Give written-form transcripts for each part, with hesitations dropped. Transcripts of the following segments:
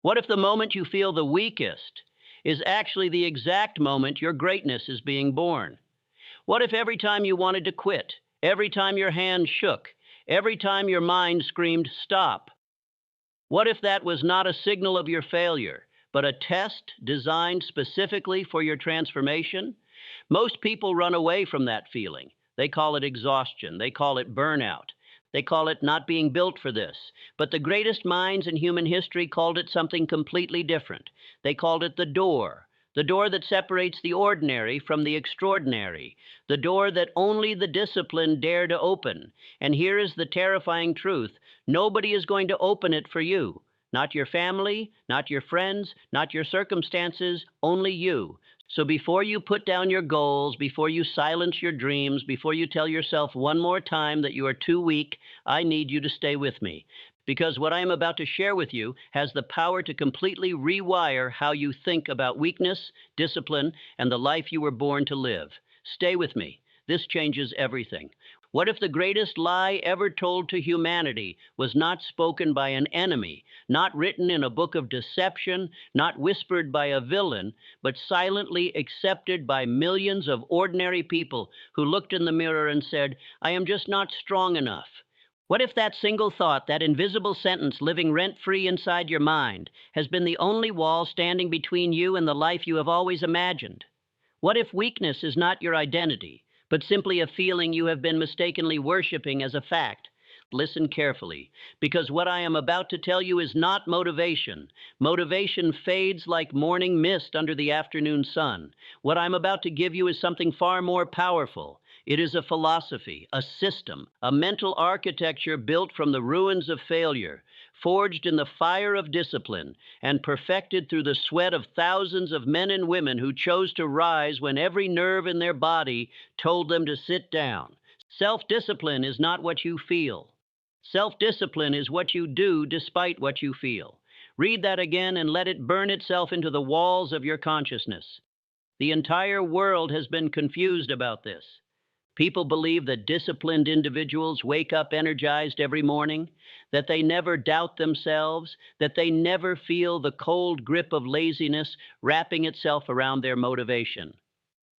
What if the moment you feel the weakest is actually the exact moment your greatness is being born? What if every time you wanted to quit, every time your hand shook, every time your mind screamed, stop? What if that was not a signal of your failure, but a test designed specifically for your transformation? Most people run away from that feeling. They call it exhaustion. They call it burnout. They call it not being built for this. But the greatest minds in human history called it something completely different. They called it the door that separates the ordinary from the extraordinary, the door that only the disciplined dare to open. And here is the terrifying truth: nobody is going to open it for you. Not your family, not your friends, not your circumstances, only you. So before you put down your goals, before you silence your dreams, before you tell yourself one more time that you are too weak, I need you to stay with me. Because what I am about to share with you has the power to completely rewire how you think about weakness, discipline, and the life you were born to live. Stay with me. This changes everything. What if the greatest lie ever told to humanity was not spoken by an enemy, not written in a book of deception, not whispered by a villain, but silently accepted by millions of ordinary people who looked in the mirror and said, I am just not strong enough? What if that single thought, that invisible sentence living rent-free inside your mind, has been the only wall standing between you and the life you have always imagined? What if weakness is not your identity, but simply a feeling you have been mistakenly worshiping as a fact? Listen carefully, because what I am about to tell you is not motivation. Motivation fades like morning mist under the afternoon sun. What I'm about to give you is something far more powerful. It is a philosophy, a system, a mental architecture built from the ruins of failure, forged in the fire of discipline, and perfected through the sweat of thousands of men and women who chose to rise when every nerve in their body told them to sit down. Self-discipline is not what you feel. Self-discipline is what you do despite what you feel. Read that again and let it burn itself into the walls of your consciousness. The entire world has been confused about this. People believe that disciplined individuals wake up energized every morning, that they never doubt themselves, that they never feel the cold grip of laziness wrapping itself around their motivation.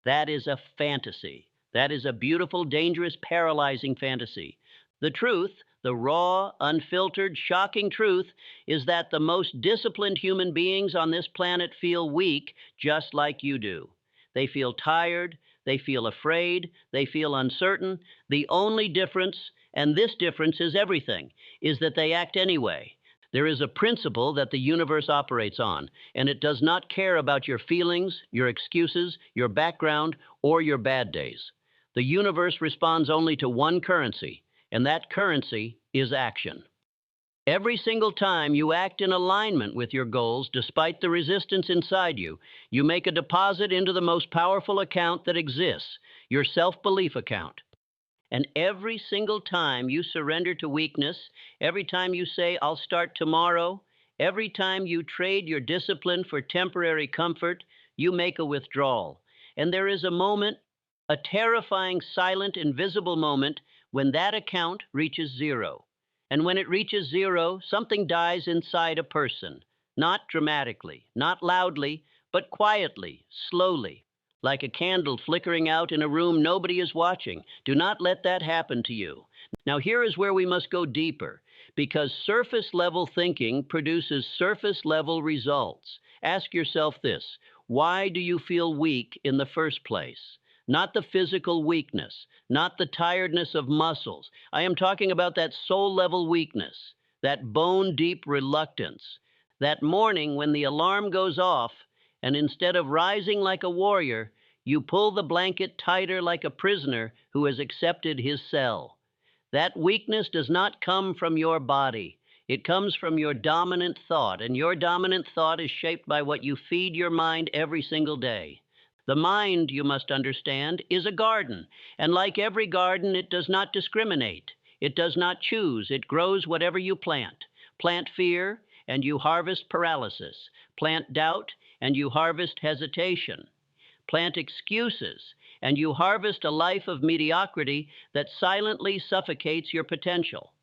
That is a fantasy. That is a beautiful, dangerous, paralyzing fantasy. The truth, the raw, unfiltered, shocking truth, is that the most disciplined human beings on this planet feel weak just like you do. They feel tired. They feel afraid. They feel uncertain. The only difference, and this difference is everything, is that they act anyway. There is a principle that the universe operates on, and it does not care about your feelings, your excuses, your background, or your bad days. The universe responds only to one currency, and that currency is action. Every single time you act in alignment with your goals, despite the resistance inside you, you make a deposit into the most powerful account that exists, your self-belief account. And every single time you surrender to weakness, every time you say, I'll start tomorrow, every time you trade your discipline for temporary comfort, you make a withdrawal. And there is a moment, a terrifying, silent, invisible moment, when that account reaches zero. And when it reaches zero, something dies inside a person, not dramatically, not loudly, but quietly, slowly, like a candle flickering out in a room nobody is watching. Do not let that happen to you. Now, here is where we must go deeper, because surface-level thinking produces surface-level results. Ask yourself this: why do you feel weak in the first place? Not the physical weakness, not the tiredness of muscles. I am talking about that soul-level weakness, that bone-deep reluctance, that morning when the alarm goes off, and instead of rising like a warrior, you pull the blanket tighter like a prisoner who has accepted his cell. That weakness does not come from your body. It comes from your dominant thought, and your dominant thought is shaped by what you feed your mind every single day. The mind, you must understand, is a garden, and like every garden, it does not discriminate. It does not choose. It grows whatever you plant. Plant fear, and you harvest paralysis. Plant doubt, and you harvest hesitation. Plant excuses, and you harvest a life of mediocrity that silently suffocates your potential.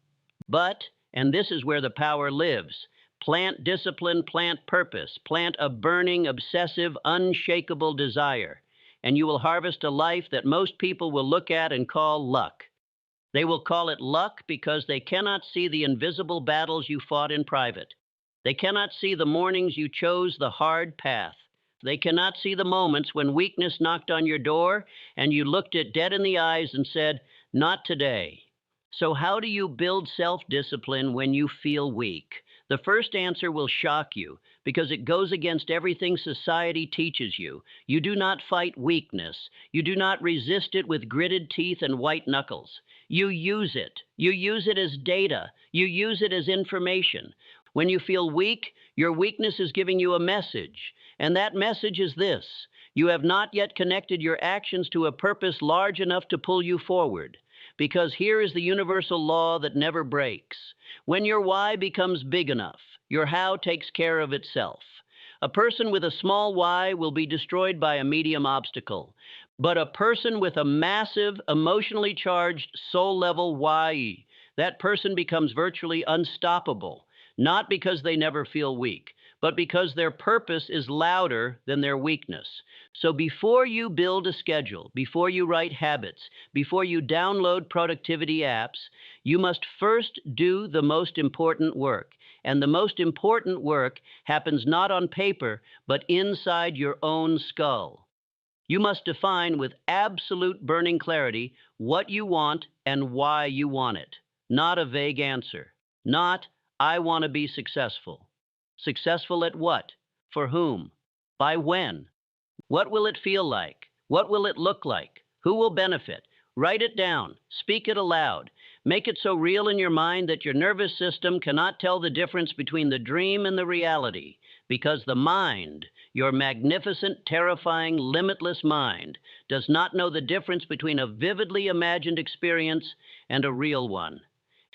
But, and this is where the power lives, Plant discipline, plant purpose, plant a burning, obsessive, unshakable desire, and you will harvest a life that most people will look at and call luck. They will call it luck because they cannot see the invisible battles you fought in private. They cannot see the mornings you chose the hard path. They cannot see the moments when weakness knocked on your door and you looked it dead in the eyes and said, "Not today." So, how do you build self discipline when you feel weak? The first answer will shock you because it goes against everything society teaches you. You do not fight weakness. You do not resist it with gritted teeth and white knuckles. You use it. You use it as data. You use it as information. When you feel weak, your weakness is giving you a message. And that message is this: you have not yet connected your actions to a purpose large enough to pull you forward. Because here is the universal law that never breaks. When your why becomes big enough, your how takes care of itself. A person with a small why will be destroyed by a medium obstacle. But a person with a massive, emotionally charged, soul-level why, that person becomes virtually unstoppable. Not because they never feel weak, but because their purpose is louder than their weakness. So before you build a schedule, before you write habits, before you download productivity apps, you must first do the most important work. And the most important work happens not on paper, but inside your own skull. You must define with absolute burning clarity what you want and why you want it. Not a vague answer. Not, "I want to be successful." Successful at what? For whom? By when? What will it feel like? What will it look like? Who will benefit? Write it down. Speak it aloud. Make it so real in your mind that your nervous system cannot tell the difference between the dream and the reality. Because the mind, your magnificent, terrifying, limitless mind, does not know the difference between a vividly imagined experience and a real one.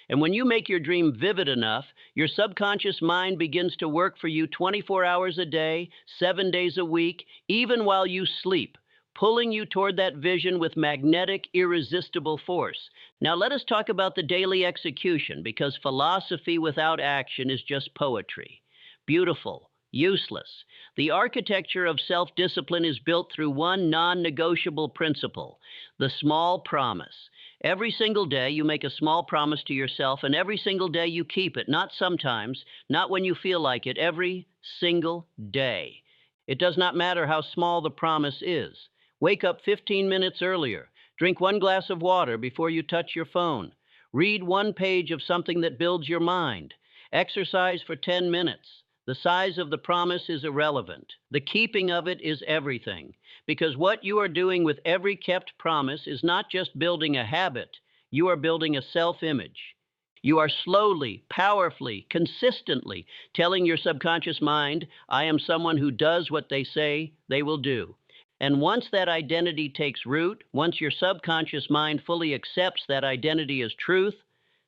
And when you make your dream vivid enough, your subconscious mind begins to work for you 24 hours a day, 7 days a week, even while you sleep, pulling you toward that vision with magnetic, irresistible force. Now let us talk about the daily execution, because philosophy without action is just poetry. Beautiful, useless. The architecture of self-discipline is built through one non-negotiable principle: the small promise. Every single day you make a small promise to yourself, and every single day you keep it, not sometimes, not when you feel like it, every single day. It does not matter how small the promise is. Wake up 15 minutes earlier. Drink 1 glass of water before you touch your phone. Read 1 page of something that builds your mind. Exercise for 10 minutes. The size of the promise is irrelevant. The keeping of it is everything. Because what you are doing with every kept promise is not just building a habit, you are building a self-image. You are slowly, powerfully, consistently telling your subconscious mind, "I am someone who does what they say they will do." And once that identity takes root, once your subconscious mind fully accepts that identity as truth,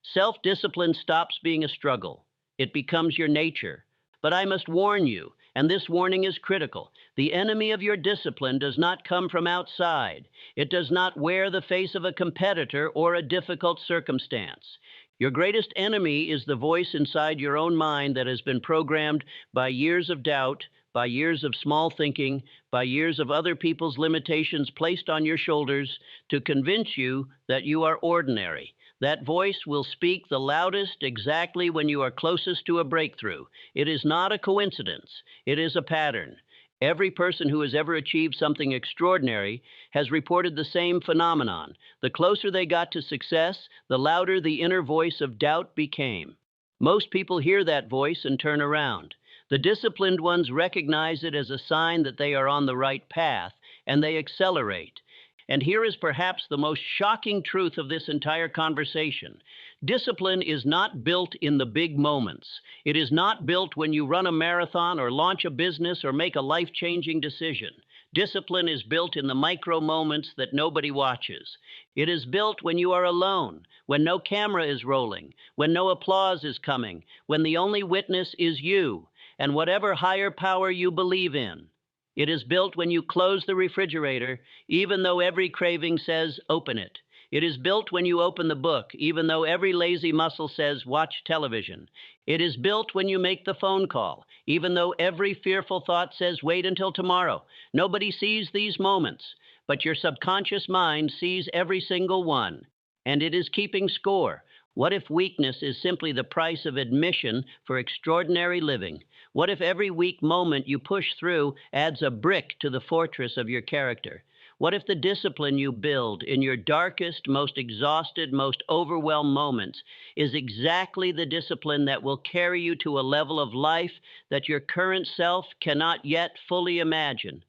self-discipline stops being a struggle. It becomes your nature. But I must warn you, and this warning is critical: the enemy of your discipline does not come from outside. It does not wear the face of a competitor or a difficult circumstance. Your greatest enemy is the voice inside your own mind that has been programmed by years of doubt, by years of small thinking, by years of other people's limitations placed on your shoulders to convince you that you are ordinary. That voice will speak the loudest exactly when you are closest to a breakthrough. It is not a coincidence. It is a pattern. Every person who has ever achieved something extraordinary has reported the same phenomenon. The closer they got to success, the louder the inner voice of doubt became. Most people hear that voice and turn around. The disciplined ones recognize it as a sign that they are on the right path, and they accelerate. And here is perhaps the most shocking truth of this entire conversation. Discipline is not built in the big moments. It is not built when you run a marathon or launch a business or make a life-changing decision. Discipline is built in the micro moments that nobody watches. It is built when you are alone, when no camera is rolling, when no applause is coming, when the only witness is you and whatever higher power you believe in. It is built when you close the refrigerator, even though every craving says, "Open it." It is built when you open the book, even though every lazy muscle says, watch television. It is built when you make the phone call, even though every fearful thought says, wait until tomorrow. Nobody sees these moments, but your subconscious mind sees every single one, and it is keeping score. What if weakness is simply the price of admission for extraordinary living? What if every weak moment you push through adds a brick to the fortress of your character? What if the discipline you build in your darkest, most exhausted, most overwhelmed moments is exactly the discipline that will carry you to a level of life that your current self cannot yet fully imagine?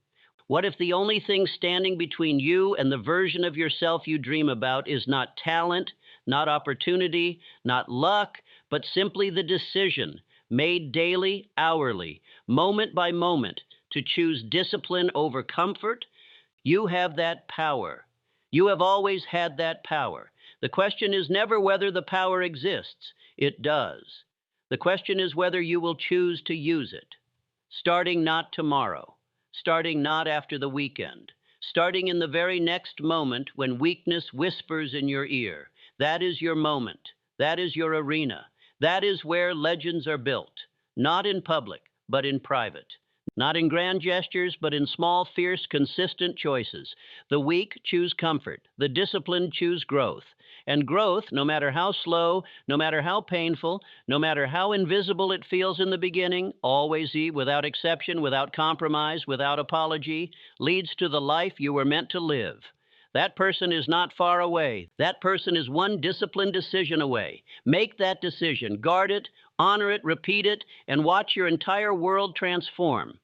What if the only thing standing between you and the version of yourself you dream about is not talent, not opportunity, not luck, but simply the decision, made daily, hourly, moment by moment, to choose discipline over comfort? You have that power. You have always had that power. The question is never whether the power exists. It does. The question is whether you will choose to use it. Starting not tomorrow, starting not after the weekend, starting in the very next moment when weakness whispers in your ear. That is your moment. That is your arena. That is where legends are built, not in public, but in private. Not in grand gestures, but in small, fierce, consistent choices. The weak choose comfort. The disciplined choose growth. And growth, no matter how slow, no matter how painful, no matter how invisible it feels in the beginning, always, without exception, without compromise, without apology, leads to the life you were meant to live. That person is not far away. That person is one disciplined decision away. Make that decision, guard it, honor it, repeat it, and watch your entire world transform.